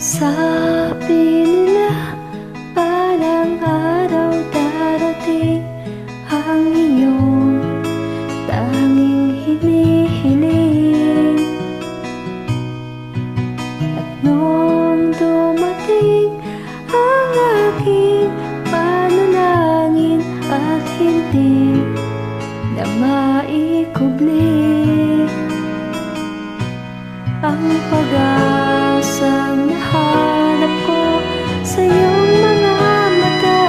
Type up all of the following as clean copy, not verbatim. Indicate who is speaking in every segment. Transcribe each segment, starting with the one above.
Speaker 1: Sabi nila parang araw darating ang iyong tanging hinihiling. At noong dumating ang aking panalangin at hindi na maikubli ang pag-asang nahanap ko sa iyong mga mata,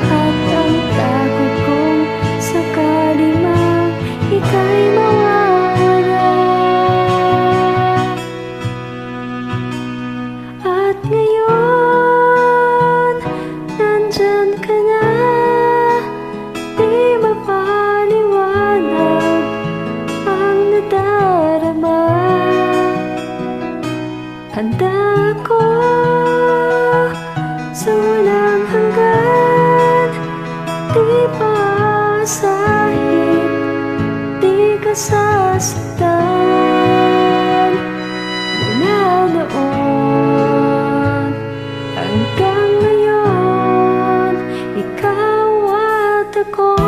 Speaker 1: at ang takot kong sakali mang ika'y mawawala. At ngayon, nandyan ka na, di mapaliwanag ang nadarama. Handa ko sa walang hanggan, di paasahin, di ka sasaktan. Mula noon hanggang ngayon, ikaw at ako.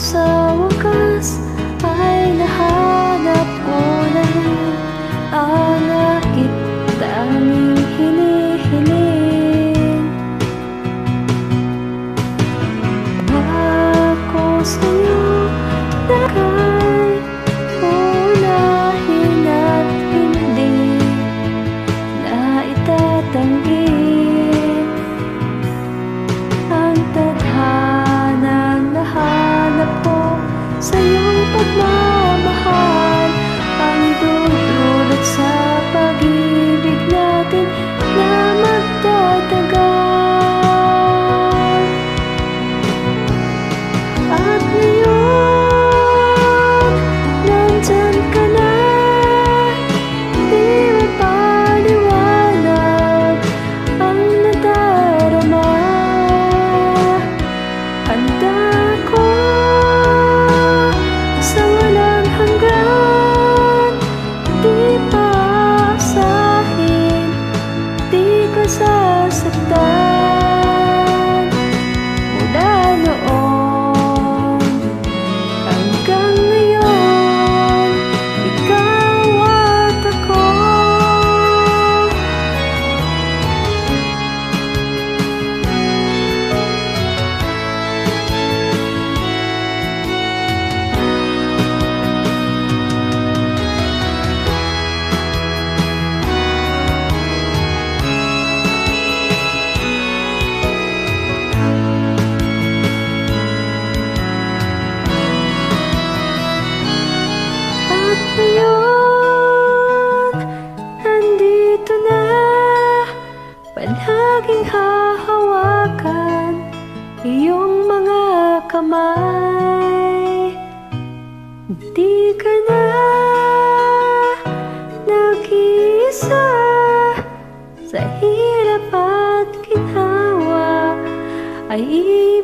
Speaker 1: Sa wakas ay nahanap ko na rin ang aking tanging hinihiling. Ako sa'yo na kay unahin at hindi na itatanggi ang tadhanang nahanap ko sa iyong pagmamahal, ang dudulot sa pag-ibig natin na magtatagal. At ngayon, nandyan ka na, di mapaliwanag ang nadarama. Handa ko sa walang hanggan, di paasahin, di ka sasaktan. Mula noon hanggang ngayon, ikaw at ako. Ngayon, nandito na, palaging hahawakan iyong mga kamay. Di ka na nag-iisa sa hirap at ginhawa, ay